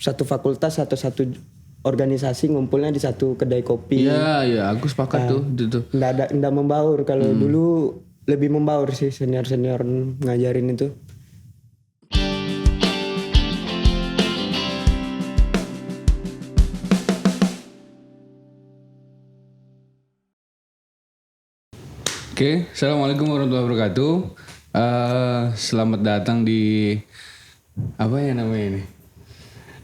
satu fakultas atau satu organisasi ngumpulnya di satu kedai kopi. Iya, aku sepakat tuh itu. Nggak membaur. Kalau dulu lebih membaur sih senior ngajarin itu. Oke, assalamualaikum warahmatullahi wabarakatuh. Selamat datang di apa ya namanya ini?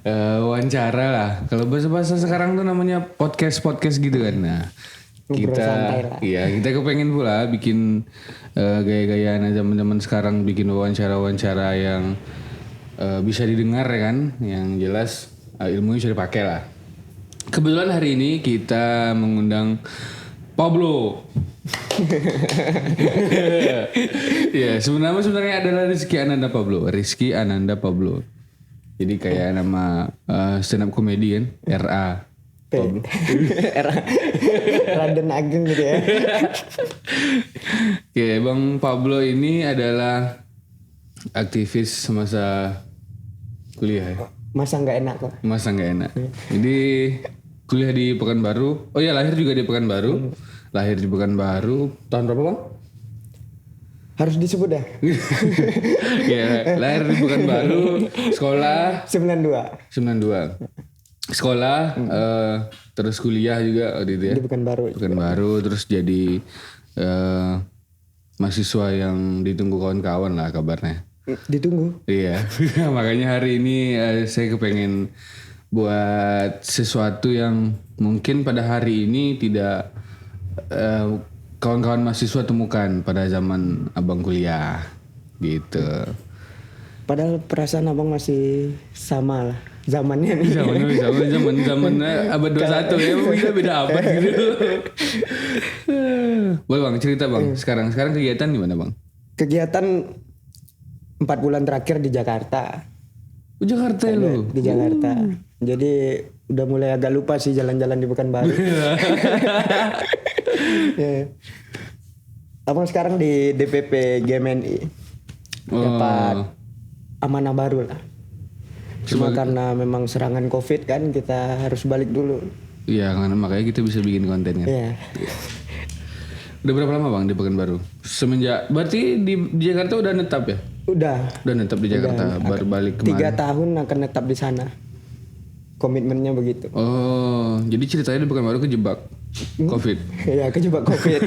Wawancara lah. Kalau bahasa sekarang tuh namanya podcast gitu kan. Nah, kita kepengen pula bikin gaya-gayaan zaman sekarang, bikin wawancara yang bisa didengar ya kan, yang jelas ilmunya bisa dipakai lah. Kebetulan hari ini kita mengundang Pablo. Ya, sebenarnya adalah Rizky Ananda Pablo. Jadi kayak nama stand up comedy kan, RA. Pablo. Raden Ageng gitu ya. Oke, Bang Pablo ini adalah aktivis semasa kuliah ya. Masa nggak enak. Jadi kuliah di Pekanbaru. Oh ya, lahir juga di Pekanbaru. Lahir di Pekanbaru. Tahun berapa, Bang? Harus disebut dah. Ya, lahir di Pekanbaru, sekolah 92. Sekolah terus kuliah juga waktu itu ya. Di Pekanbaru, terus jadi mahasiswa yang ditunggu kawan-kawan lah kabarnya. Ditunggu. Iya. Makanya hari ini saya kepengen buat sesuatu yang mungkin pada hari ini tidak kawan-kawan mahasiswa temukan pada zaman abang kuliah gitu. Padahal perasaan abang masih sama lah zamannya nih. Zaman abad 21 ya, kita beda abad gitu. Boleh Bang cerita Bang, sekarang kegiatan gimana Bang? Kegiatan 4 bulan terakhir di Jakarta. Jakarta lu? Di Jakarta. Jadi udah mulai agak lupa sih jalan-jalan di Pekanbaru. Ya. Abang sekarang di DPP GMNI. Dapat amanah baru lah. Cuma karena memang serangan COVID kan kita harus balik dulu. Iya, karena makanya kita bisa bikin konten kan. Iya. Udah berapa lama Bang di Pekanbaru? Semenjak berarti di Jakarta udah netap ya? Udah netap di Jakarta, baru balik kemarin. 3 tahun akan netap di sana. Komitmennya begitu. Oh, jadi ceritanya di Pekanbaru kejebak COVID. Iya, kejebak COVID.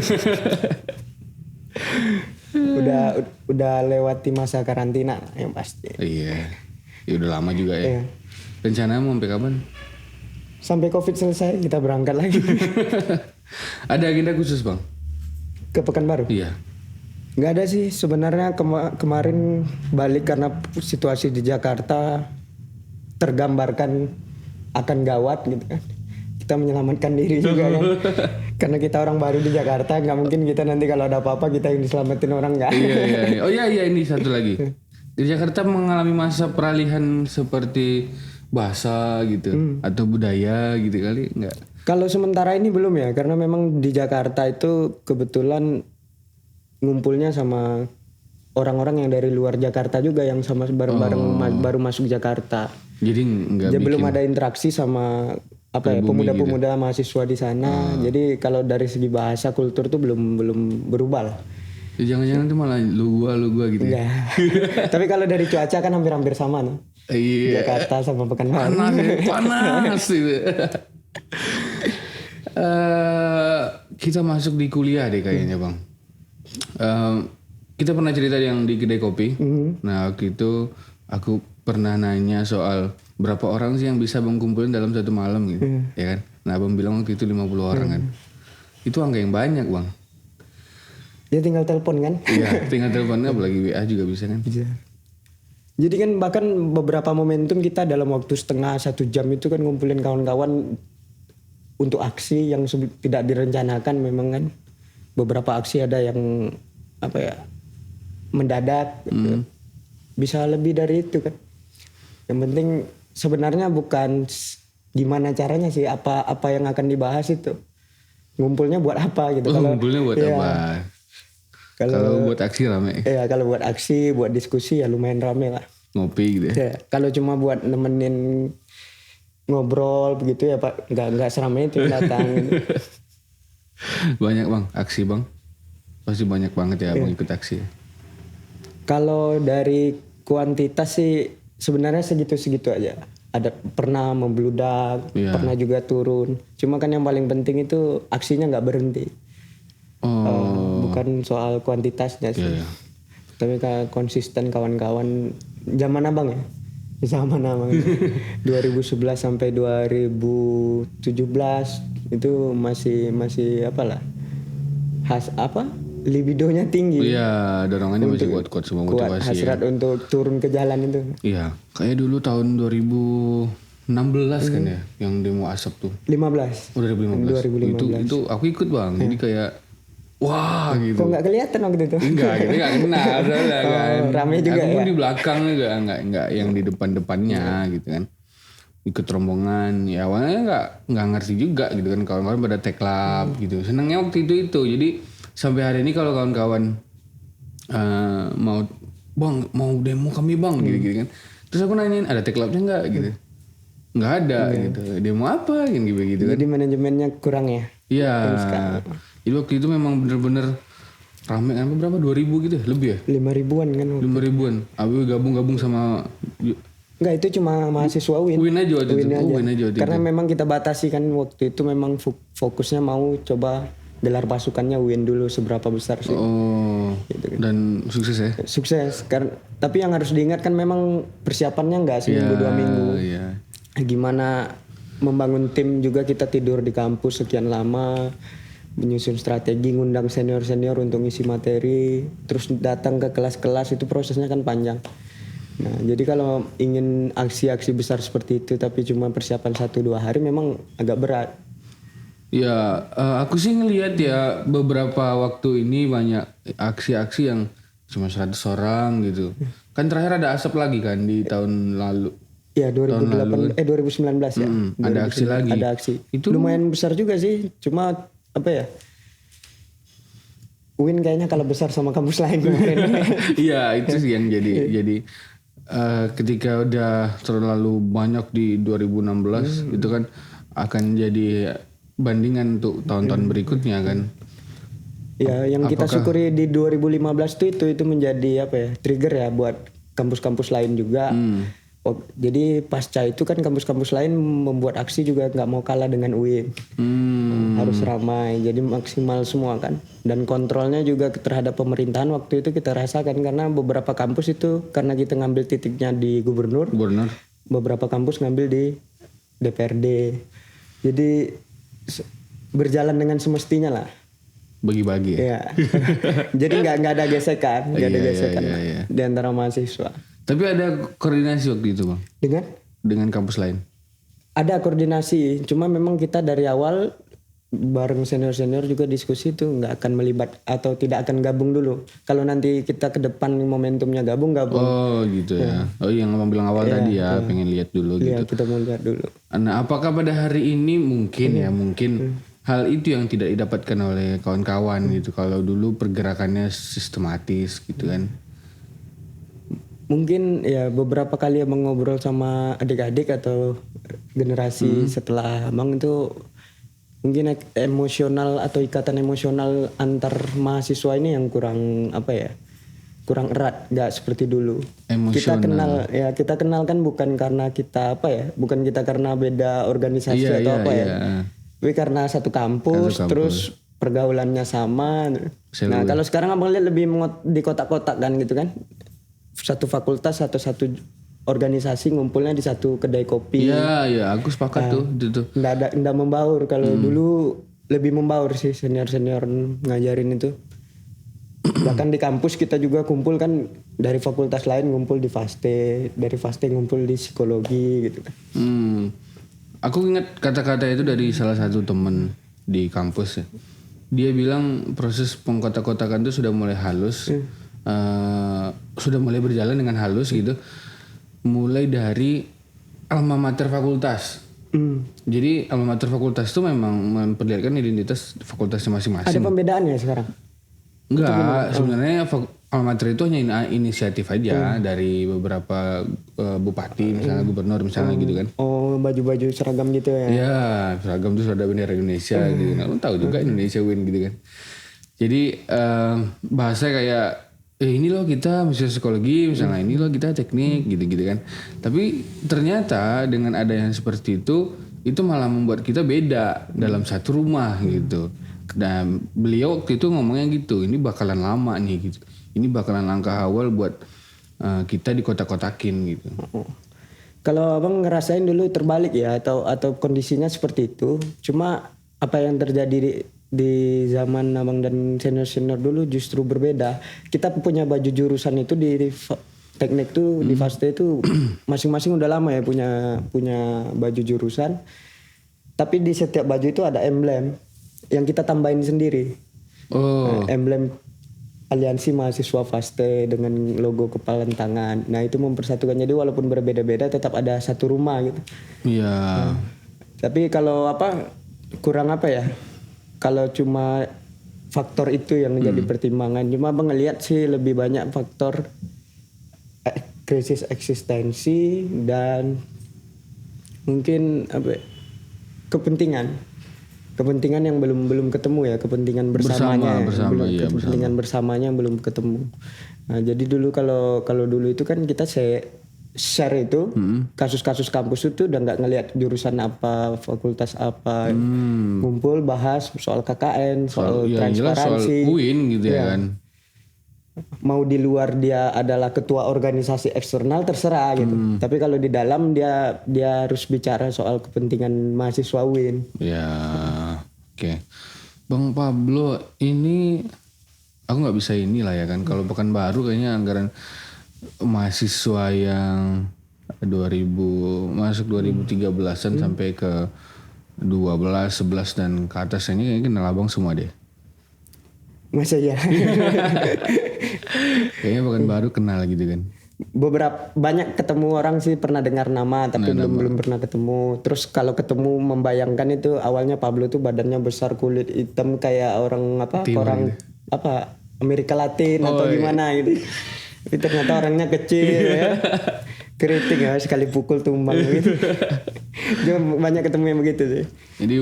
udah lewati masa karantina yang pasti. Iya. Ya udah lama juga ya. Iya. Rencana mau sampai kapan? Sampai COVID selesai kita berangkat lagi. Ada agenda khusus Bang? Ke Pekanbaru? Iya. Nggak ada sih sebenarnya. Kemarin balik karena situasi di Jakarta tergambarkan akan gawat gitu kan. Kita menyelamatkan diri juga kan. Karena kita orang baru di Jakarta, nggak mungkin kita nanti kalau ada apa-apa kita yang diselamatin orang nggak. Iya. Oh iya ini satu lagi. Di Jakarta mengalami masa peralihan seperti bahasa gitu atau budaya gitu kali nggak? Kalau sementara ini belum ya, karena memang di Jakarta itu kebetulan ngumpulnya sama orang-orang yang dari luar Jakarta juga yang sama bareng-bareng baru masuk Jakarta. Jadi belum ada interaksi sama pemuda-pemuda gitu. Mahasiswa di sana. Jadi kalau dari segi bahasa kultur tuh belum berubah lah. Jangan-jangan tuh malah lu gua gitu. Ya. Tapi kalau dari cuaca kan hampir sama nih. Iya. Jakarta sama Pekanbaru. Panas gitu. Kita masuk di kuliah deh kayaknya Bang. Kita pernah cerita yang di kedai kopi. Nah waktu itu aku pernah nanya soal berapa orang sih yang bisa Bang kumpulin dalam satu malam gitu, ya kan? Nah Bang bilang waktu itu 50 orang kan. Itu angka yang banyak Bang. Ya tinggal telepon kan? Iya, tinggal teleponnya apalagi WA juga bisa kan? Bisa. Jadi kan bahkan beberapa momentum kita dalam waktu 1 jam itu kan ngumpulin kawan-kawan untuk aksi yang tidak direncanakan memang kan. Beberapa aksi ada yang mendadak gitu. Bisa lebih dari itu kan. Yang penting sebenarnya bukan gimana caranya sih, apa yang akan dibahas itu. Ngumpulnya buat apa gitu. Ngumpulnya buat apa? Kalau buat aksi rame. Iya, kalau buat aksi, buat diskusi ya lumayan rame lah. ngopi gitu ya. Ya, kalau cuma buat nemenin ngobrol begitu ya Pak, nggak seramai itu datang. Gitu. Banyak bang aksi bang, pasti banyak banget ya bang ikut aksi. Kalau dari kuantitas sih sebenarnya segitu-segitu aja. Ada pernah membludak, Iya. pernah juga turun. Cuma kan yang paling penting itu aksinya nggak berhenti. Bukan soal kuantitasnya sih. Iya, iya. Tapi konsisten kawan-kawan zaman abang ya. Zaman abang 2011 sampai 2017 itu masih apalah. Libidonya tinggi. Iya, dorongannya masih kuat-kuat semua Kuat motivasi ya. hasrat untuk turun ke jalan itu. Iya, kayak dulu tahun 2016 kan ya, yang demo asap tuh. 15. Oh 2015. Itu aku ikut bang, jadi kayak wah gitu. Kok nggak kelihatan waktu itu? Enggak, kita nggak kenal soalnya kan. Rame juga aku ya? di belakang juga, enggak yang di depannya gitu kan. Ikut rombongan, ya awalnya nggak ngerti juga gitu kan, kawan-kawan pada teklap gitu. Senangnya waktu itu, jadi sampai hari ini kalau kawan-kawan mau demo kami bang gitu kan. Terus aku nanyain ada teklapnya nggak gitu. Nggak ada gitu. Demo apa gitu kan. Jadi manajemennya kurang ya? Iya. Jadi waktu itu memang bener-bener rame kan, berapa 2000 gitu ya? Lebih ya? 5.000-an kan? 5.000-an. Aku gabung sama Enggak, itu cuma mahasiswa UIN. Win aja waktu itu. Win aja waktu Karena itu. memang kita batasi kan waktu itu memang fokusnya mau coba gelar pasukannya UIN dulu seberapa besar sih. Oh. Dan sukses ya? Sukses. Tapi yang harus diingat kan memang persiapannya nggak seminggu 2 minggu. Iya. Gimana membangun tim juga, kita tidur di kampus sekian lama, menyusun strategi, ngundang senior-senior untuk ngisi materi, terus datang ke kelas-kelas, itu prosesnya kan panjang. Nah, jadi kalau ingin aksi-aksi besar seperti itu tapi cuma persiapan 1-2 hari memang agak berat. Ya, aku sih ngelihat ya beberapa waktu ini banyak aksi-aksi yang cuma 100 orang gitu. Kan terakhir ada asap lagi kan di tahun lalu. Ya 2019 ya. Ada aksi lagi. Ada aksi. Itu lumayan besar juga sih. Cuma apa ya? UIN kayaknya kalau besar sama kampus lain kemarin. Iya, itu sih yang jadi ketika udah terlalu banyak di 2016 itu kan akan jadi bandingan untuk tahun-tahun berikutnya kan. Ya, yang kita syukuri di 2015 itu menjadi apa ya? Trigger ya buat kampus-kampus lain juga. Jadi pasca itu kan kampus-kampus lain membuat aksi juga nggak mau kalah dengan UIN. Harus ramai, jadi maksimal semua kan. Dan kontrolnya juga terhadap pemerintahan waktu itu kita rasakan, karena beberapa kampus itu karena kita ngambil titiknya di gubernur. Beberapa kampus ngambil di DPRD. Jadi berjalan dengan semestinya lah. Bagi-bagi ya. Iya. Jadi nggak ada gesekan, Iya. di antara mahasiswa. Tapi ada koordinasi waktu itu bang? Dengan kampus lain? Ada koordinasi, cuma memang kita dari awal bareng senior-senior juga diskusi itu nggak akan melibat atau tidak akan gabung dulu. Kalau nanti kita ke depan momentumnya gabung. Oh gitu ya. Oh yang abang bilang awal tadi ya, pengen lihat dulu Iya, gitu. kita mau lihat dulu. Nah apakah pada hari ini mungkin hal itu yang tidak didapatkan oleh kawan-kawan gitu. Kalau dulu pergerakannya sistematis gitu kan. Mungkin ya beberapa kali abang ngobrol sama adik-adik atau generasi setelah abang itu mungkin emosional atau ikatan emosional antar mahasiswa ini yang kurang kurang erat, nggak seperti dulu. Emosional. Kita kenal kan bukan karena kita bukan kita karena beda organisasi atau tapi karena satu kampus. Terus pergaulannya sama. Nah kalau sekarang abang lihat lebih di kotak-kotak kan gitu kan. Satu fakultas atau satu organisasi ngumpulnya di satu kedai kopi. Iya, aku sepakat tuh. Nggak membaur. Kalau dulu lebih membaur sih senior-senior ngajarin itu. Bahkan di kampus kita juga kumpul kan, dari fakultas lain ngumpul di Faste, dari Faste ngumpul di psikologi gitu kan. Aku ingat kata-kata itu dari salah satu temen di kampus ya. Dia bilang proses pengkotak-kotakan itu sudah mulai halus. Sudah mulai berjalan dengan halus gitu, mulai dari alma mater fakultas. Jadi alma mater fakultas itu memang memperlihatkan identitas fakultasnya masing-masing. Ada pembedaannya sekarang? Enggak, sebenarnya Almater itu hanya inisiatif aja dari beberapa bupati misalnya gubernur misalnya gitu kan. Oh, baju-baju seragam gitu ya. Iya, seragam itu ada bendera Indonesia gitu. Nah, lu tahu juga Indonesia win gitu kan. Jadi bahasa kayak ini loh kita misalnya psikologi, misalnya ini loh kita teknik gitu-gitu kan. Tapi ternyata dengan ada yang seperti itu malah membuat kita beda dalam satu rumah gitu. Dan beliau waktu itu ngomongnya gitu, ini bakalan lama nih gitu. Ini bakalan langkah awal buat kita dikotak-kotakin gitu. Kalau abang ngerasain dulu terbalik ya atau kondisinya seperti itu, cuma apa yang terjadi di zaman abang dan senior dulu justru berbeda. Kita punya baju jurusan itu di teknik tuh di Faste itu masing-masing udah lama ya punya baju jurusan. Tapi di setiap baju itu ada emblem yang kita tambahin sendiri. Emblem aliansi mahasiswa Faste dengan logo kepalan tangan. Nah itu mempersatukan, jadi walaupun berbeda-beda tetap ada satu rumah gitu. Iya. Tapi kalau kurang ya? Kalau cuma faktor itu yang menjadi pertimbangan. Cuma abang ngeliat sih lebih banyak faktor krisis eksistensi dan mungkin kepentingan yang belum ketemu ya, kepentingan bersamanya kepentingan bersamanya yang belum ketemu. Nah jadi dulu kalau dulu itu kan kita share itu kasus-kasus kampus itu udah nggak ngelihat jurusan apa, fakultas apa, ngumpul bahas soal KKN, soal transparansi, soal UIN gitu ya kan. Mau di luar dia adalah ketua organisasi eksternal terserah gitu. Tapi kalau di dalam dia harus bicara soal kepentingan mahasiswa UIN. Ya, oke. Bang Pablo, ini aku nggak bisa inilah ya kan. Kalau Pekanbaru kayaknya anggaran mahasiswa yang 2013-an sampai ke 12, 11 dan ke atas ini kayaknya kenal abang semua deh. Masa ya? Kayaknya Pekanbaru kenal gitu kan. Beberapa banyak ketemu orang sih, pernah dengar nama tapi belum pernah ketemu. Terus kalau ketemu membayangkan itu awalnya Pablo tuh badannya besar, kulit hitam kayak orang Amerika Latin atau gimana gitu. Tapi ternyata orangnya kecil ya. Keriting ya, sekali pukul tumbang gitu. Banyak ketemu yang begitu sih. Jadi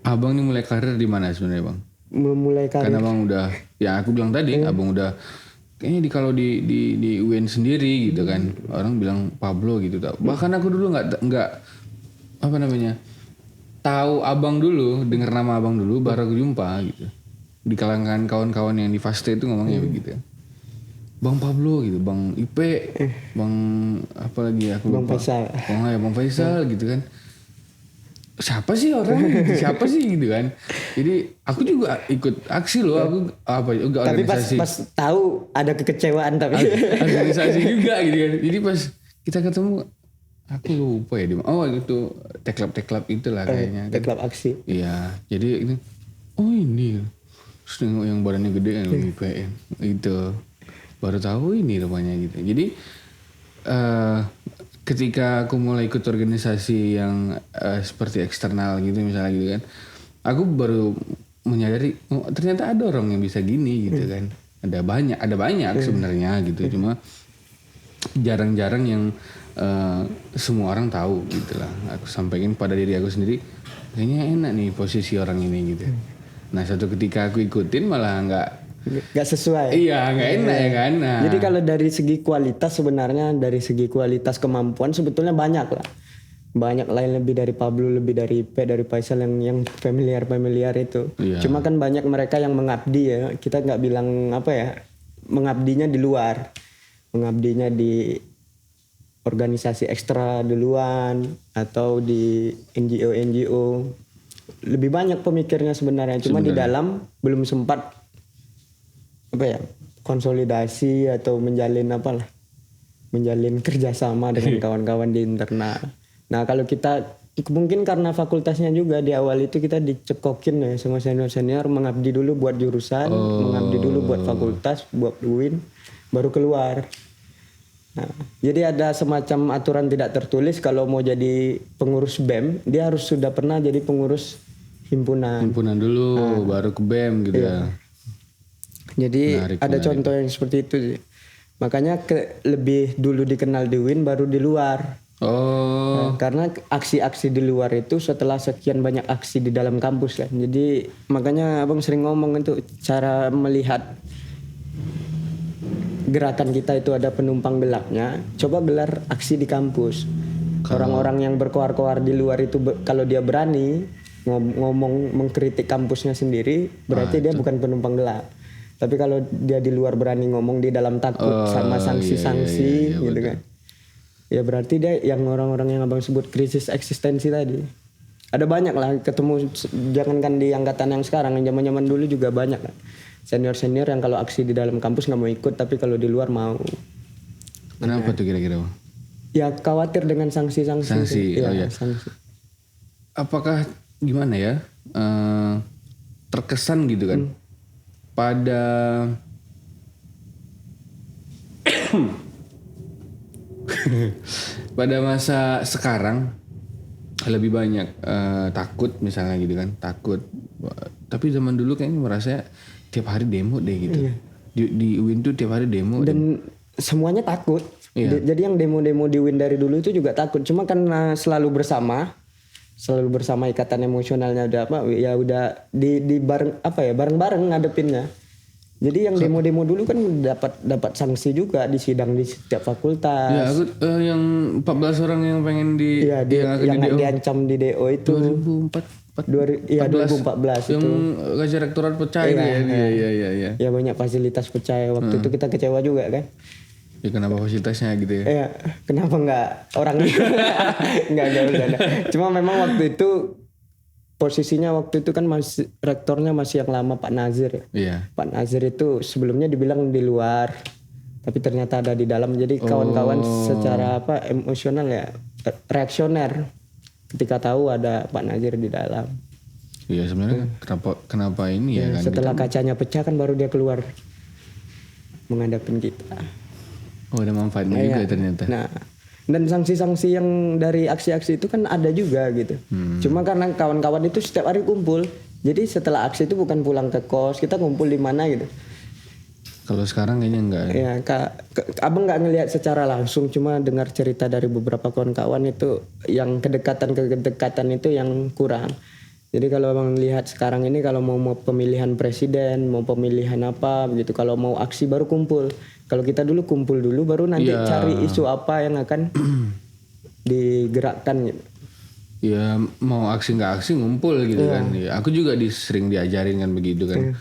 abang nih mulai karir di mana sebenarnya bang? Memulai karir. Karena abang udah, ya aku bilang tadi, abang udah kayaknya kalau di UIN sendiri gitu kan, orang bilang Pablo gitu. Bahkan aku dulu nggak tahu abang dulu, dengar nama abang dulu, baru aku jumpa gitu. Di kalangan kawan-kawan yang di Faste itu ngomongnya begitu. Bang Pablo gitu, Bang Ipe, Bang apa lagi aku Bang lupa. Faisal. Bang Faisal gitu kan. Siapa sih orang? Siapa sih gitu kan? Jadi aku juga ikut aksi loh, aku juga organisasi. Tapi pas tahu ada kekecewaan tapi organisasi juga gitu kan. Jadi pas kita ketemu, aku lupa ya itu teklab itulah kayaknya. teklab aksi. Iya, jadi ini terus nengok yang badannya gede kan IPN itu baru tahu ini rupanya gitu. Jadi ketika aku mulai ikut organisasi yang seperti eksternal gitu misalnya gitu kan, aku baru menyadari ternyata ada orang yang bisa gini gitu kan. Ada banyak sebenarnya gitu, cuma jarang-jarang yang semua orang tahu gitulah. Aku sampaikan pada diri aku sendiri, kayaknya enak nih posisi orang ini gitu. Nah satu ketika aku ikutin malah nggak sesuai. Iya nggak enak ya kan. Nah. Jadi kalau dari segi kualitas sebenarnya dari segi kualitas kemampuan sebetulnya banyak lah. Banyak lain lebih dari Pablo, lebih dari Ipe, dari Faisal yang familiar itu. Iya. Cuma kan banyak mereka yang mengabdi ya. Kita nggak bilang mengabdinya di luar, mengabdinya di organisasi ekstra duluan atau di NGO. Lebih banyak pemikirnya sebenarnya. Cuma di dalam belum sempat konsolidasi atau menjalin kerjasama dengan kawan-kawan di internal. Nah kalau kita mungkin karena fakultasnya juga di awal itu kita dicekokin ya sama senior mengabdi dulu buat jurusan, mengabdi dulu buat fakultas, buat UIN, baru keluar. Nah, jadi ada semacam aturan tidak tertulis kalau mau jadi pengurus BEM dia harus sudah pernah jadi pengurus himpunan. Himpunan dulu baru ke BEM gitu ya. Jadi Menarik, ada menarik. contoh yang seperti itu sih. Makanya lebih dulu dikenal di Win baru di luar. Oh, Karena aksi-aksi di luar itu setelah sekian banyak aksi di dalam kampus kan. Jadi makanya abang sering ngomong itu cara melihat gerakan kita itu ada penumpang gelapnya. Coba gelar aksi di kampus. Orang-orang yang berkoar-koar di luar itu kalau dia berani ngomong mengkritik kampusnya sendiri, berarti dia bukan penumpang gelap. Tapi kalau dia di luar berani ngomong di dalam takut sama sanksi-sanksi gitu kan. Ya berarti dia yang orang-orang yang abang sebut krisis eksistensi tadi. Ada banyak lah ketemu, jangankan di angkatan yang sekarang, yang zaman-zaman dulu juga banyak kan. Senior-senior yang kalau aksi di dalam kampus nggak mau ikut, tapi kalau di luar mau. kenapa tuh kira-kira Bang? Ya khawatir dengan sanksi-sanksi. Sanksi, Ya, oh ya. sanksi. Apakah gimana ya, terkesan gitu kan pada pada masa sekarang lebih banyak takut misalnya gitu kan, takut. Tapi zaman dulu kayaknya merasa tiap hari demo deh gitu. Di UIN tuh tiap hari demo. Dan semuanya takut. Iya. Jadi yang demo-demo di Win dari dulu itu juga takut. Cuma karena selalu bersama ikatan emosionalnya udah apa ya udah di bareng apa ya bareng-bareng ngadepinnya. Jadi yang demo-demo dulu kan dapat sanksi juga di sidang di setiap fakultas. Ya aku yang 14 orang yang pengen di Iya, yang diancam di DO itu 2014 yang itu. kasih rektorat pecah itu ya. Iya. Ya banyak fasilitas percaya waktu itu kita kecewa juga kan. Ya kenapa fasilitasnya gitu ya? Ya, kenapa nggak orangnya? nggak ada. Cuma memang waktu itu posisinya waktu itu kan masih rektornya masih yang lama Pak Nazir ya. Iya. Pak Nazir itu sebelumnya dibilang di luar, tapi ternyata ada di dalam. Jadi kawan-kawan secara apa emosional ya reaksioner ketika tahu ada Pak Nazir di dalam. Iya sebenarnya kenapa ini ya kan? Setelah kacanya pecah kan baru dia keluar menghadapin kita. Oh ada manfaatnya juga ternyata. Nah, dan sanksi-sanksi yang dari aksi-aksi itu kan ada juga gitu. Cuma karena kawan-kawan itu setiap hari kumpul. Jadi setelah aksi itu bukan pulang ke kos, kita kumpul di mana gitu. Kalau sekarang kayaknya enggak. Ya, abang nggak ngelihat secara langsung, cuma dengar cerita dari beberapa kawan-kawan itu yang kedekatan itu yang kurang. Jadi kalau abang lihat sekarang ini kalau mau pemilihan presiden, mau pemilihan apa begitu, kalau mau aksi baru kumpul. Kalau kita dulu kumpul dulu baru nanti cari isu apa yang akan digerakkan gitu. Ya mau aksi nggak aksi ngumpul gitu kan. Ya, aku juga sering diajarin kan begitu kan.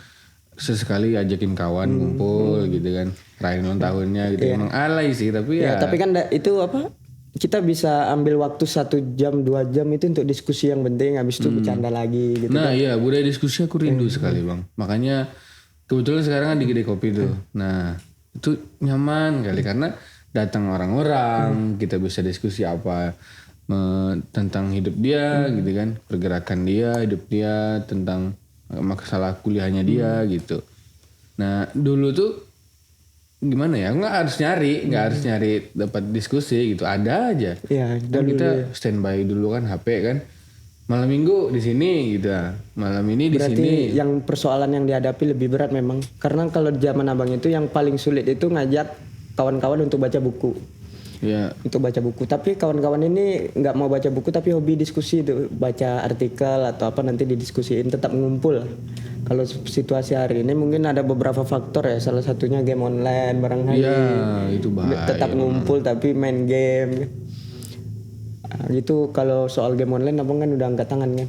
Sesekali ajakin kawan ngumpul gitu kan. Rayain ulang tahunnya gitu. Emang alay sih tapi ya. Tapi kan itu apa? Kita bisa ambil waktu 1 jam 2 jam itu untuk diskusi yang penting, habis itu bercanda lagi gitu. Nah iya budaya diskusi aku rindu sekali Bang. Makanya kebetulan sekarang kan di Kedai Kopi tuh. Nah itu nyaman kali karena datang orang-orang, kita bisa diskusi apa tentang hidup dia gitu kan, pergerakan dia, hidup dia, tentang masalah kuliahnya dia gitu. Nah dulu tuh gimana ya, nggak harus nyari dapat diskusi gitu, ada aja. Iya, Dan kita standby dulu kan HP kan. Malam minggu di sini gitu. Malam ini di sini. Berarti yang persoalan yang dihadapi lebih berat memang. Karena kalau zaman abang itu yang paling sulit itu ngajak kawan-kawan untuk baca buku. Ya. Untuk baca buku. Tapi kawan-kawan ini nggak mau baca buku tapi hobi diskusi itu. Baca artikel atau apa nanti didiskusiin, tetap ngumpul. Kalau situasi hari ini mungkin ada beberapa faktor ya. Salah satunya game online barangkali. Iya itu bahaya. Tetap ngumpul tapi main game. Gitu kalau soal game online abang kan udah angkat tangan kan.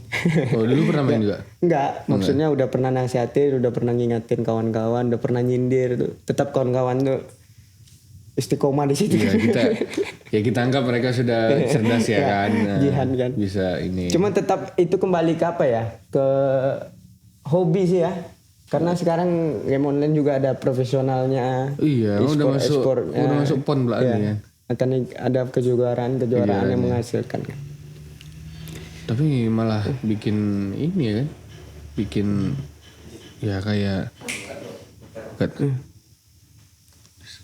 Oh dulu pernah main juga? Enggak, maksudnya udah pernah nasihatin, udah pernah ngingatin kawan-kawan, udah pernah nyindir tuh. Tetap kawan-kawan tuh istiqomah di situ. Ya kita anggap mereka sudah cerdas ya kan. Nah, Jihan kan. Bisa ini. Cuma tetap itu kembali ke apa ya? Ke hobi sih ya. Karena sekarang game online juga ada profesionalnya. Iya, udah masuk pon belakang ya. Akan ada kejuaraan yang menghasilkan kan. Tapi malah bikin ini ya kan. Bikin ya kayak